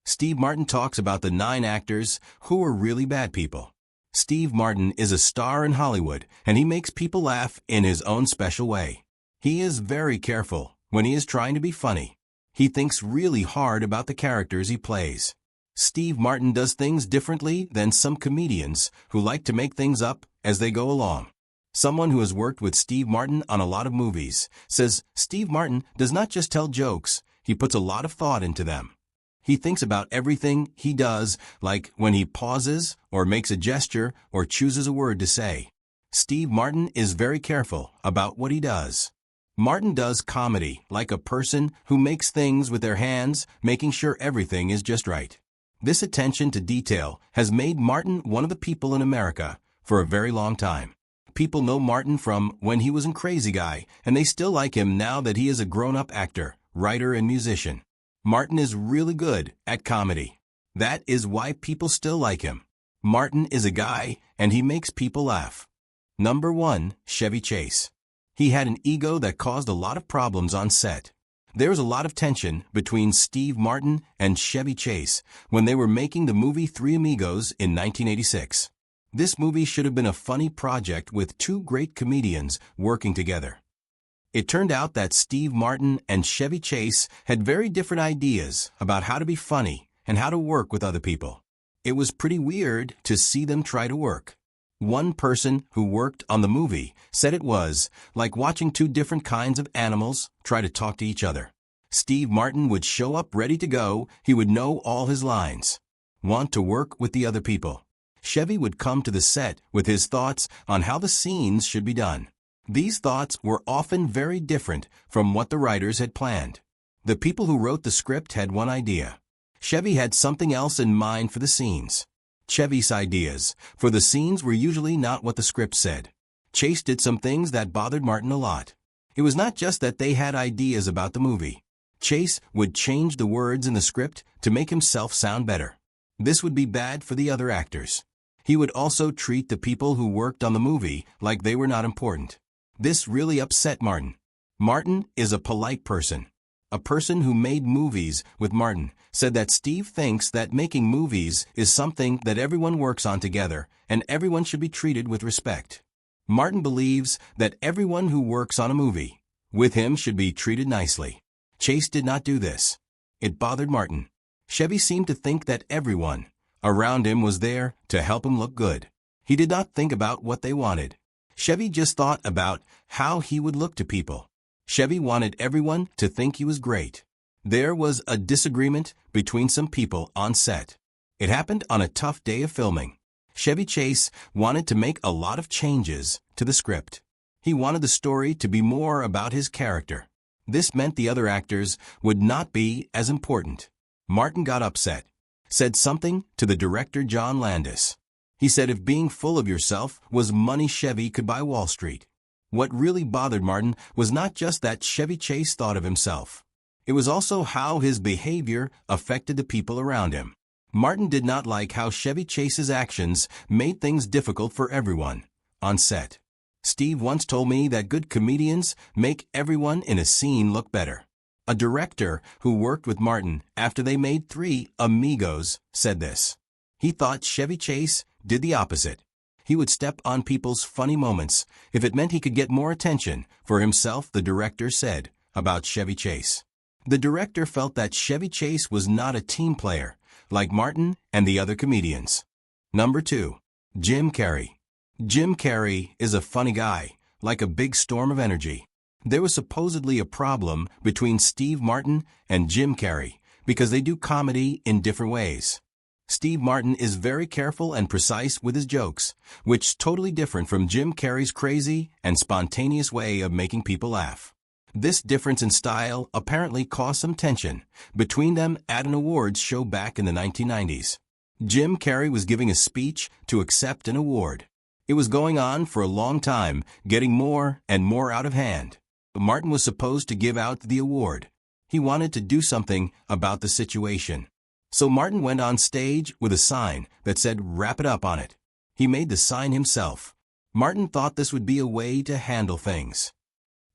Steve Martin talks about the 9 actors who are really bad people. Steve Martin is a star in Hollywood, and he makes people laugh in his own special way. He is very careful when he is trying to be funny. He thinks really hard about the characters he plays. Steve Martin does things differently than some comedians who like to make things up as they go along. Someone who has worked with Steve Martin on a lot of movies says Steve Martin does not just tell jokes, he puts a lot of thought into them. He thinks about everything he does, like when he pauses or makes a gesture or chooses a word to say. Steve Martin is very careful about what he does. Martin does comedy like a person who makes things with their hands, making sure everything is just right. This attention to detail has made Martin one of the people in America for a very long time. People know Martin from when he was in Crazy Guy, and they still like him now that he is a grown-up actor, writer, and musician. Martin is really good at comedy. That is why people still like him. Martin is a guy, and he makes people laugh. Number 1, Chevy Chase. He had an ego that caused a lot of problems on set. There was a lot of tension between Steve Martin and Chevy Chase when they were making the movie Three Amigos in 1986. This movie should have been a funny project with 2 great comedians working together. It turned out that Steve Martin and Chevy Chase had very different ideas about how to be funny and how to work with other people. It was pretty weird to see them try to work. One person who worked on the movie said it was like watching 2 different kinds of animals try to talk to each other. Steve Martin would show up ready to go. He would know all his lines. Want to work with the other people. Chevy would come to the set with his thoughts on how the scenes should be done. These thoughts were often very different from what the writers had planned. The people who wrote the script had one idea. Chevy had something else in mind for the scenes. Chevy's ideas for the scenes were usually not what the script said. Chase did some things that bothered Martin a lot. It was not just that they had ideas about the movie. Chase would change the words in the script to make himself sound better. This would be bad for the other actors. He would also treat the people who worked on the movie like they were not important. This really upset Martin. Martin is a polite person. A person who made movies with Martin said that Steve thinks that making movies is something that everyone works on together and everyone should be treated with respect. Martin believes that everyone who works on a movie with him should be treated nicely. Chase did not do this. It bothered Martin. Chevy seemed to think that everyone around him was there to help him look good. He did not think about what they wanted. Chevy just thought about how he would look to people. Chevy wanted everyone to think he was great. There was a disagreement between some people on set. It happened on a tough day of filming. Chevy Chase wanted to make a lot of changes to the script. He wanted the story to be more about his character. This meant the other actors would not be as important. Martin got upset, said something to the director John Landis. He said if being full of yourself was money, Chevy could buy Wall Street. What really bothered Martin was not just that Chevy Chase thought of himself. It was also how his behavior affected the people around him. Martin did not like how Chevy Chase's actions made things difficult for everyone on set. Steve once told me that good comedians make everyone in a scene look better. A director who worked with Martin after they made Three Amigos said this. He thought Chevy Chase did the opposite. He would step on people's funny moments if it meant he could get more attention for himself, the director said about Chevy Chase. The director felt that Chevy Chase was not a team player like Martin and the other comedians. Number 2. Jim Carrey. Jim Carrey is a funny guy, like a big storm of energy. There was supposedly a problem between Steve Martin and Jim Carrey because they do comedy in different ways. Steve Martin is very careful and precise with his jokes, which is totally different from Jim Carrey's crazy and spontaneous way of making people laugh. This difference in style apparently caused some tension between them at an awards show back in the 1990s. Jim Carrey was giving a speech to accept an award. It was going on for a long time, getting more and more out of hand. Martin was supposed to give out the award. He wanted to do something about the situation. So Martin went on stage with a sign that said "Wrap it up" on it. He made the sign himself. Martin thought this would be a way to handle things.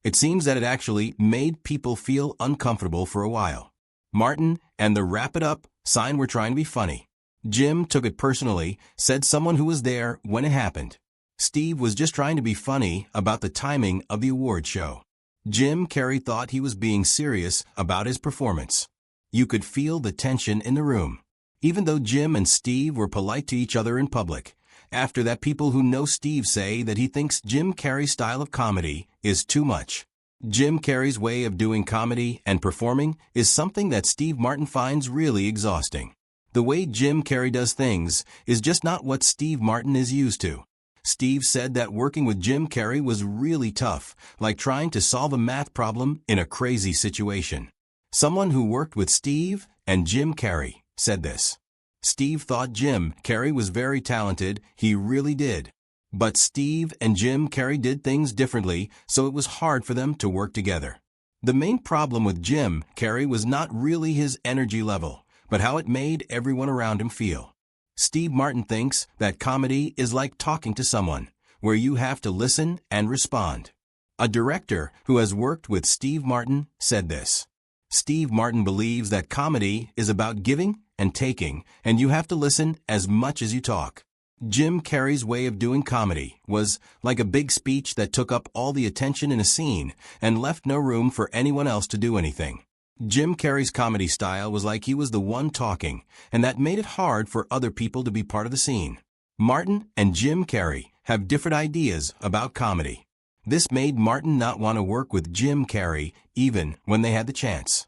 It seems that it actually made people feel uncomfortable for a while. Martin and the wrap it up sign were trying to be funny. Jim took it personally, said someone who was there when it happened. Steve was just trying to be funny about the timing of the award show. Jim Carrey thought he was being serious about his performance. You could feel the tension in the room. Even though Jim and Steve were polite to each other in public, after that people who know Steve say that he thinks Jim Carrey's style of comedy is too much. Jim Carrey's way of doing comedy and performing is something that Steve Martin finds really exhausting. The way Jim Carrey does things is just not what Steve Martin is used to. Steve said that working with Jim Carrey was really tough, like trying to solve a math problem in a crazy situation. Someone who worked with Steve and Jim Carrey said this. Steve thought Jim Carrey was very talented, he really did. But Steve and Jim Carrey did things differently, so it was hard for them to work together. The main problem with Jim Carrey was not really his energy level, but how it made everyone around him feel. Steve Martin thinks that comedy is like talking to someone, where you have to listen and respond. A director who has worked with Steve Martin said this. Steve Martin believes that comedy is about giving and taking, and you have to listen as much as you talk. Jim Carrey's way of doing comedy was like a big speech that took up all the attention in a scene and left no room for anyone else to do anything. Jim Carrey's comedy style was like he was the one talking, and that made it hard for other people to be part of the scene. Martin and Jim Carrey have different ideas about comedy. This made Martin not want to work with Jim Carrey even when they had the chance.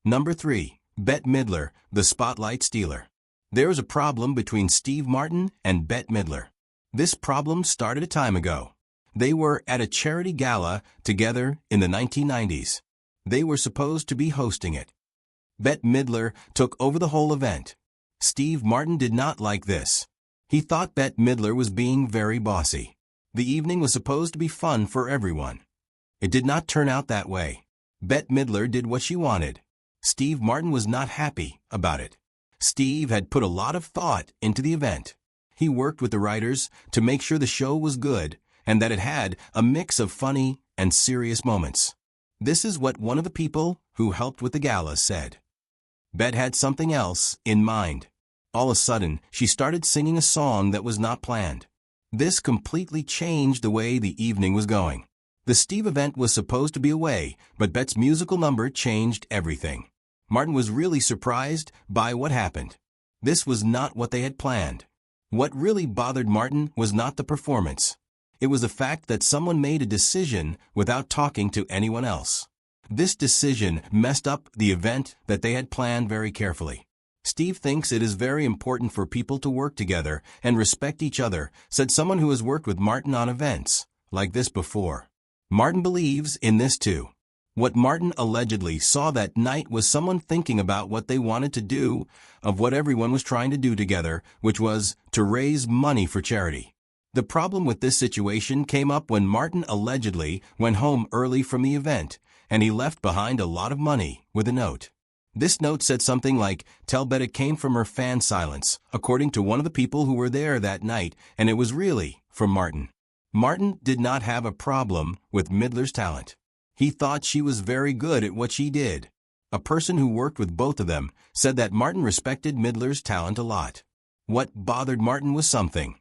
Number 3. Bette Midler, the spotlight stealer. There was a problem between Steve Martin and Bette Midler. This problem started a time ago. They were at a charity gala together in the 1990s. They were supposed to be hosting it. Bette Midler took over the whole event. Steve Martin did not like this. He thought Bette Midler was being very bossy. The evening was supposed to be fun for everyone. It did not turn out that way. Bette Midler did what she wanted. Steve Martin was not happy about it. Steve had put a lot of thought into the event. He worked with the writers to make sure the show was good and that it had a mix of funny and serious moments. This is what one of the people who helped with the gala said. Bette had something else in mind. All of a sudden, she started singing a song that was not planned. This completely changed the way the evening was going. The Steve event was supposed to be away, but Bette's musical number changed everything. Martin was really surprised by what happened. This was not what they had planned. What really bothered Martin was not the performance. It was the fact that someone made a decision without talking to anyone else. This decision messed up the event that they had planned very carefully. Steve thinks it is very important for people to work together and respect each other, said someone who has worked with Martin on events like this before. Martin believes in this too. What Martin allegedly saw that night was someone thinking about what they wanted to do, of what everyone was trying to do together, which was to raise money for charity. The problem with this situation came up when Martin allegedly went home early from the event, and he left behind a lot of money with a note. This note said something like, "Tell Bette it came from her fan silence," according to one of the people who were there that night, and it was really from Martin. Martin did not have a problem with Midler's talent. He thought she was very good at what she did. A person who worked with both of them said that Martin respected Midler's talent a lot. What bothered Martin was something.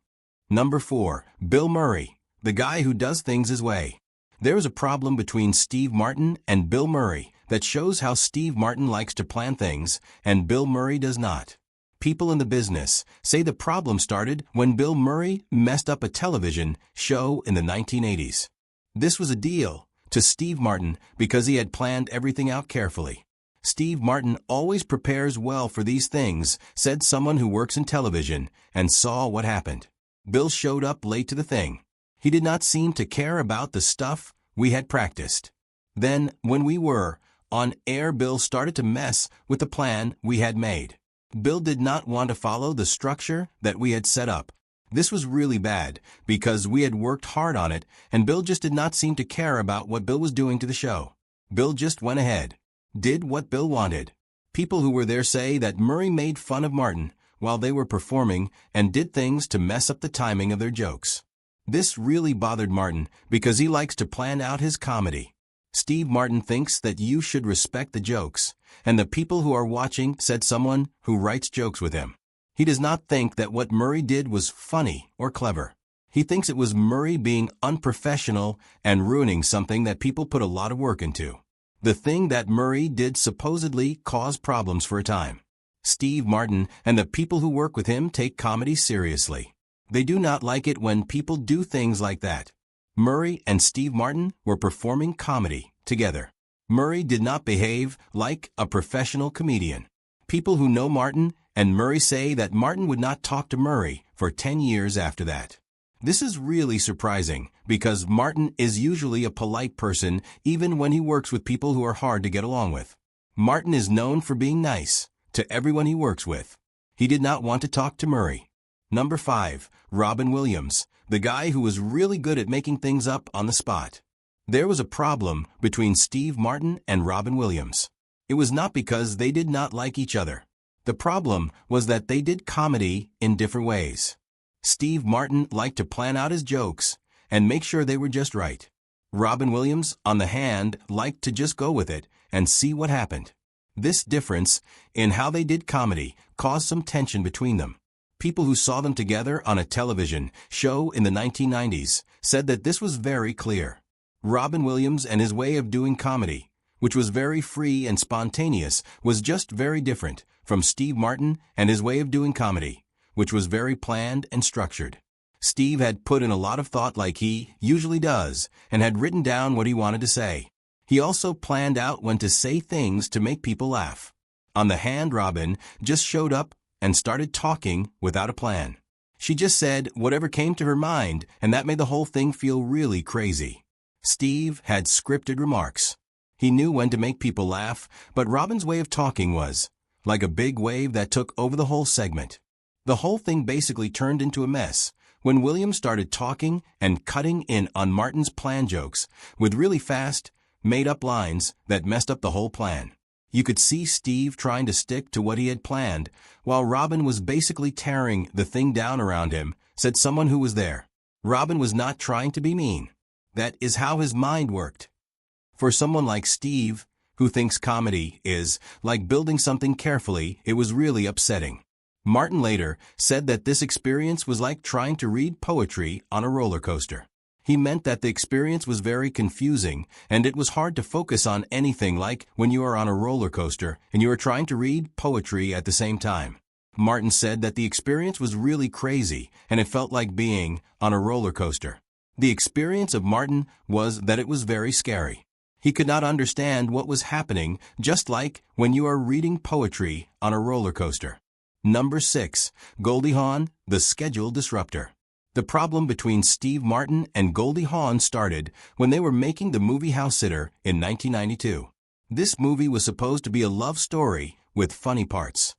Number 4. Bill Murray, the guy who does things his way. There is a problem between Steve Martin and Bill Murray that shows how Steve Martin likes to plan things and Bill Murray does not. People in the business say the problem started when Bill Murray messed up a television show in the 1980s. This was a deal to Steve Martin because he had planned everything out carefully. Steve Martin always prepares well for these things, said someone who works in television and saw what happened. Bill showed up late to the thing. He did not seem to care about the stuff we had practiced. Then, when we were on air, Bill started to mess with the plan we had made. Bill did not want to follow the structure that we had set up. This was really bad because we had worked hard on it and Bill just did not seem to care about what Bill was doing to the show. Bill just went ahead, did what Bill wanted. People who were there say that Murray made fun of Martin while they were performing and did things to mess up the timing of their jokes. This really bothered Martin because he likes to plan out his comedy. Steve Martin thinks that you should respect the jokes and the people who are watching said someone who writes jokes with him. He does not think that what Murray did was funny or clever. He thinks it was Murray being unprofessional and ruining something that people put a lot of work into. The thing that Murray did supposedly caused problems for a time. Steve Martin and the people who work with him take comedy seriously. They do not like it when people do things like that. Murray and Steve Martin were performing comedy together. Murray did not behave like a professional comedian. People who know Martin and Murray say that Martin would not talk to Murray for 10 years after that. This is really surprising because Martin is usually a polite person even when he works with people who are hard to get along with. Martin is known for being nice to everyone he works with. He did not want to talk to Murray. Number 5. Robin Williams, the guy who was really good at making things up on the spot. There was a problem between Steve Martin and Robin Williams. It was not because they did not like each other. The problem was that they did comedy in different ways. Steve Martin liked to plan out his jokes and make sure they were just right. Robin Williams, on the hand, liked to just go with it and see what happened. This difference in how they did comedy caused some tension between them. People who saw them together on a television show in the 1990s said that this was very clear. Robin Williams and his way of doing comedy, which was very free and spontaneous, was just very different from Steve Martin and his way of doing comedy, which was very planned and structured. Steve had put in a lot of thought like he usually does and had written down what he wanted to say. He also planned out when to say things to make people laugh. On the hand, Robin just showed up and started talking without a plan. She just said whatever came to her mind, and that made the whole thing feel really crazy. Steve had scripted remarks. He knew when to make people laugh, but Robin's way of talking was like a big wave that took over the whole segment. The whole thing basically turned into a mess when Williams started talking and cutting in on Martin's plan jokes with really fast, made-up lines that messed up the whole plan. You could see Steve trying to stick to what he had planned, while Robin was basically tearing the thing down around him, said someone who was there. Robin was not trying to be mean. That is how his mind worked. For someone like Steve, who thinks comedy is like building something carefully, it was really upsetting. Martin later said that this experience was like trying to read poetry on a roller coaster. He meant that the experience was very confusing, and it was hard to focus on anything like when you are on a roller coaster and you are trying to read poetry at the same time. Martin said that the experience was really crazy, and it felt like being on a roller coaster. The experience of Martin was that it was very scary. He could not understand what was happening, just like when you are reading poetry on a roller coaster. Number 6. Goldie Hawn, the schedule disruptor. The problem between Steve Martin and Goldie Hawn started when they were making the movie House Sitter in 1992. This movie was supposed to be a love story with funny parts.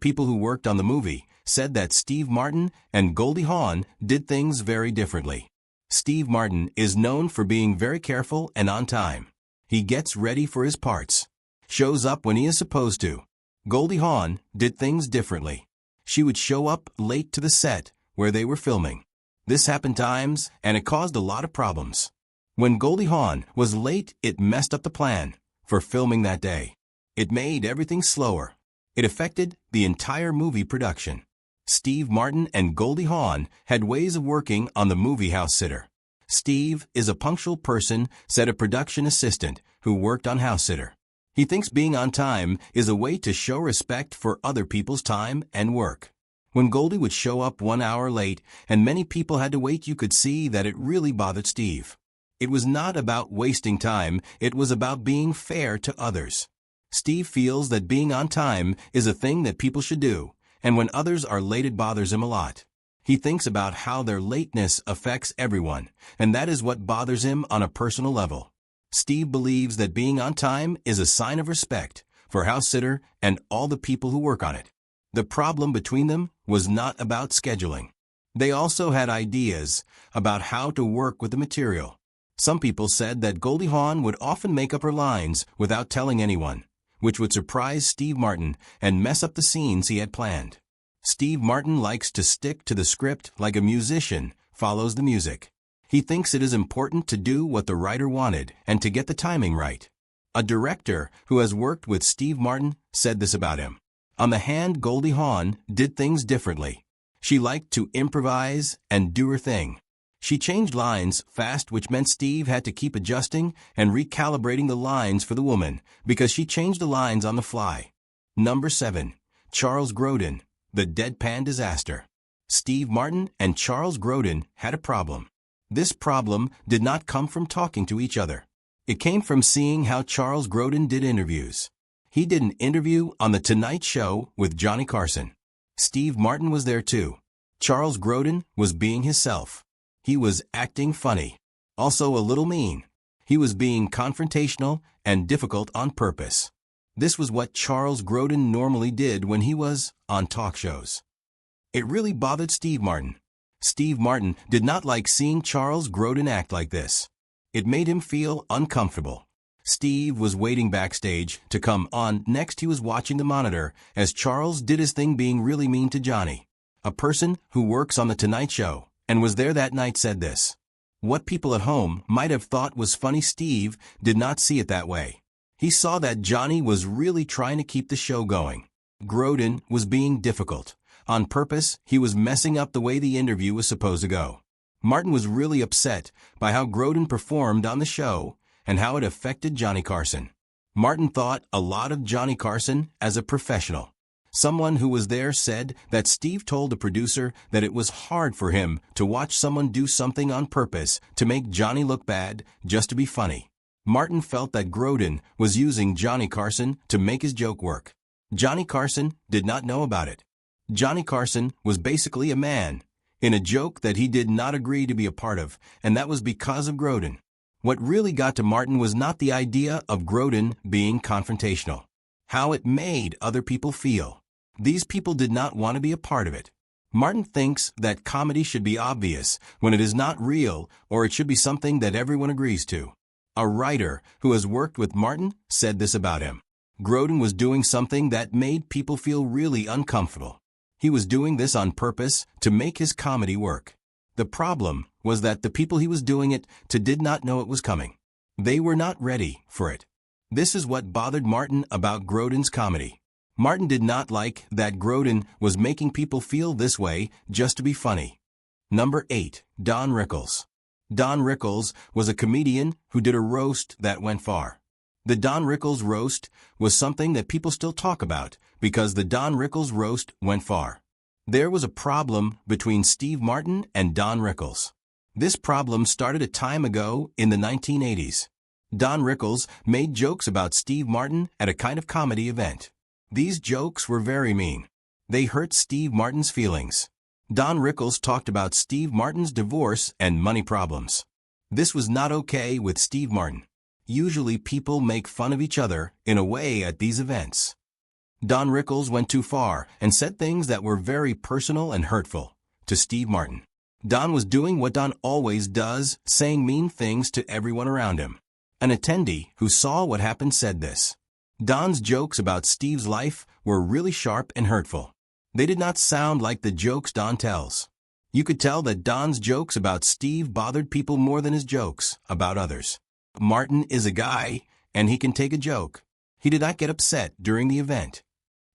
People who worked on the movie said that Steve Martin and Goldie Hawn did things very differently. Steve Martin is known for being very careful and on time. He gets ready for his parts, shows up when he is supposed to. Goldie Hawn did things differently. She would show up late to the set where they were filming. This happened times, and it caused a lot of problems. When Goldie Hawn was late, it messed up the plan for filming that day. It made everything slower. It affected the entire movie production. Steve Martin and Goldie Hawn had ways of working on the movie House Sitter. Steve is a punctual person, said a production assistant who worked on House Sitter. He thinks being on time is a way to show respect for other people's time and work. When Goldie would show up 1 hour late and many people had to wait, you could see that it really bothered Steve. It was not about wasting time, it was about being fair to others. Steve feels that being on time is a thing that people should do, and when others are late it bothers him a lot. He thinks about how their lateness affects everyone, and that is what bothers him on a personal level. Steve believes that being on time is a sign of respect for House Sitter and all the people who work on it. The problem between them was not about scheduling. They also had ideas about how to work with the material. Some people said that Goldie Hawn would often make up her lines without telling anyone, which would surprise Steve Martin and mess up the scenes he had planned. Steve Martin likes to stick to the script like a musician follows the music. He thinks it is important to do what the writer wanted and to get the timing right. A director who has worked with Steve Martin said this about him. On the hand, Goldie Hawn did things differently. She liked to improvise and do her thing. She changed lines fast, which meant Steve had to keep adjusting and recalibrating the lines for the woman because she changed the lines on the fly. Number 7. Charles Grodin, the deadpan disaster. Steve Martin and Charles Grodin had a problem. This problem did not come from talking to each other. It came from seeing how Charles Grodin did interviews. He did an interview on The Tonight Show with Johnny Carson. Steve Martin was there too. Charles Grodin was being himself. He was acting funny, also a little mean. He was being confrontational and difficult on purpose. This was what Charles Grodin normally did when he was on talk shows. It really bothered Steve Martin. Steve Martin did not like seeing Charles Grodin act like this. It made him feel uncomfortable. Steve was waiting backstage to come on. Next, he was watching the monitor as Charles did his thing, being really mean to Johnny. A person who works on The Tonight Show and was there that night said this. What people at home might have thought was funny, Steve did not see it that way. He saw that Johnny was really trying to keep the show going. Grodin was being difficult. On purpose, he was messing up the way the interview was supposed to go. Martin was really upset by how Grodin performed on the show and how it affected Johnny Carson. Martin thought a lot of Johnny Carson as a professional. Someone who was there said that Steve told the producer that it was hard for him to watch someone do something on purpose to make Johnny look bad just to be funny. Martin felt that Grodin was using Johnny Carson to make his joke work. Johnny Carson did not know about it. Johnny Carson was basically a man in a joke that he did not agree to be a part of, and that was because of Grodin. What really got to Martin was not the idea of Grodin being confrontational, how it made other people feel. These people did not want to be a part of it. Martin thinks that comedy should be obvious when it is not real, or it should be something that everyone agrees to. A writer who has worked with Martin said this about him. Grodin was doing something that made people feel really uncomfortable. He was doing this on purpose to make his comedy work. The problem was that the people he was doing it to did not know it was coming. They were not ready for it. This is what bothered Martin about Grodin's comedy. Martin did not like that Grodin was making people feel this way just to be funny. Number 8. Don Rickles. Don Rickles was a comedian who did a roast that went far. The Don Rickles roast was something that people still talk about because the Don Rickles roast went far. There was a problem between Steve Martin and Don Rickles. This problem started a time ago in the 1980s. Don Rickles made jokes about Steve Martin at a kind of comedy event. These jokes were very mean. They hurt Steve Martin's feelings. Don Rickles talked about Steve Martin's divorce and money problems. This was not okay with Steve Martin. Usually people make fun of each other in a way at these events. Don Rickles went too far and said things that were very personal and hurtful to Steve Martin. Don was doing what Don always does, saying mean things to everyone around him. An attendee who saw what happened said this. Don's jokes about Steve's life were really sharp and hurtful. They did not sound like the jokes Don tells. You could tell that Don's jokes about Steve bothered people more than his jokes about others. Martin is a guy, and he can take a joke. He did not get upset during the event.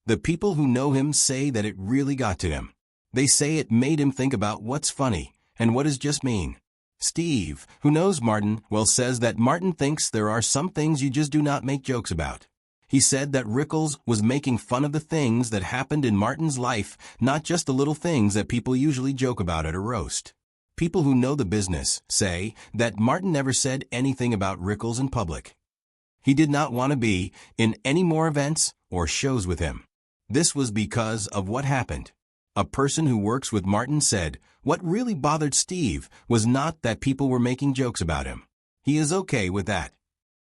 The people who know him say that it really got to him. They say it made him think about what's funny and what is just mean. Steve, who knows Martin well, says that Martin thinks there are some things you just do not make jokes about. He said that Rickles was making fun of the things that happened in Martin's life, not just the little things that people usually joke about at a roast. People who know the business say that Martin never said anything about Rickles in public. He did not want to be in any more events or shows with him. This was because of what happened. A person who works with Martin said what really bothered Steve was not that people were making jokes about him. He is okay with that.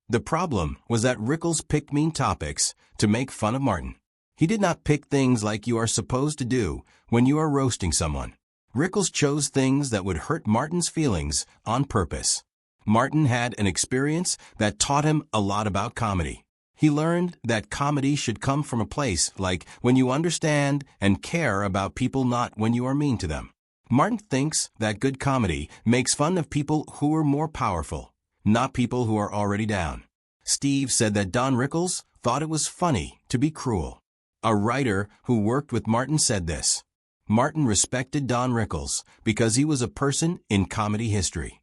The problem was that Rickles picked mean topics to make fun of Martin. He did not pick things like you are supposed to do when you are roasting someone. Rickles chose things that would hurt Martin's feelings on purpose. Martin had an experience that taught him a lot about comedy. He learned that comedy should come from a place like when you understand and care about people, not when you are mean to them. Martin thinks that good comedy makes fun of people who are more powerful, not people who are already down. Steve said that Don Rickles thought it was funny to be cruel. A writer who worked with Martin said this: Martin respected Don Rickles because he was a person in comedy history.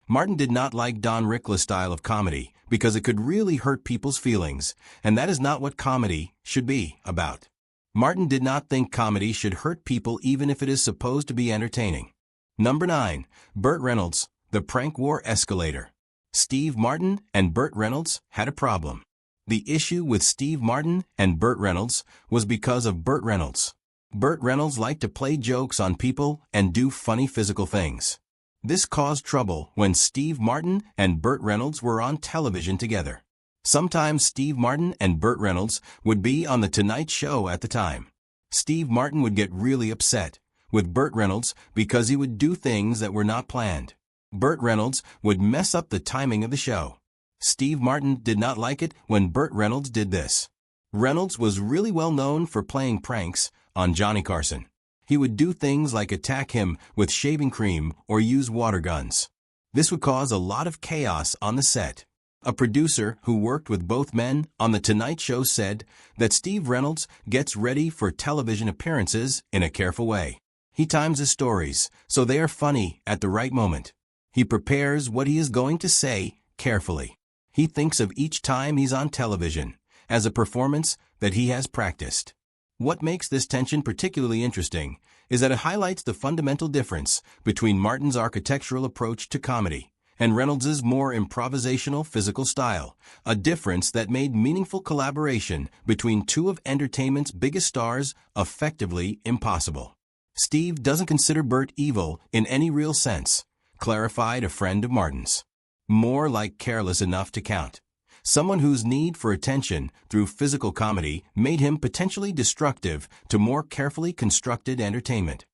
Martin did not like Don Rickles' style of comedy because it could really hurt people's feelings, and that is not what comedy should be about. Martin did not think comedy should hurt people even if it is supposed to be entertaining. Number 9. Burt Reynolds, the prank war escalator. Steve Martin and Burt Reynolds had a problem. The issue with Steve Martin and Burt Reynolds was because of Burt Reynolds. Burt Reynolds liked to play jokes on people and do funny physical things. This caused trouble when Steve Martin and Burt Reynolds were on television together. Sometimes Steve Martin and Burt Reynolds would be on The Tonight Show at the time. Steve Martin would get really upset with Burt Reynolds because he would do things that were not planned. Burt Reynolds would mess up the timing of the show. Steve Martin did not like it when Burt Reynolds did this. Reynolds was really well known for playing pranks on Johnny Carson. He would do things like attack him with shaving cream or use water guns. This would cause a lot of chaos on the set. A producer who worked with both men on The Tonight Show said that Steve Reynolds gets ready for television appearances in a careful way. He times his stories so they are funny at the right moment. He prepares what he is going to say carefully. He thinks of each time he's on television as a performance that he has practiced. What makes this tension particularly interesting is that it highlights the fundamental difference between Martin's architectural approach to comedy and Reynolds' more improvisational physical style, a difference that made meaningful collaboration between two of entertainment's biggest stars effectively impossible. Steve doesn't consider Burt evil in any real sense, clarified a friend of Martin's. More like careless enough to count. Someone whose need for attention through physical comedy made him potentially destructive to more carefully constructed entertainment.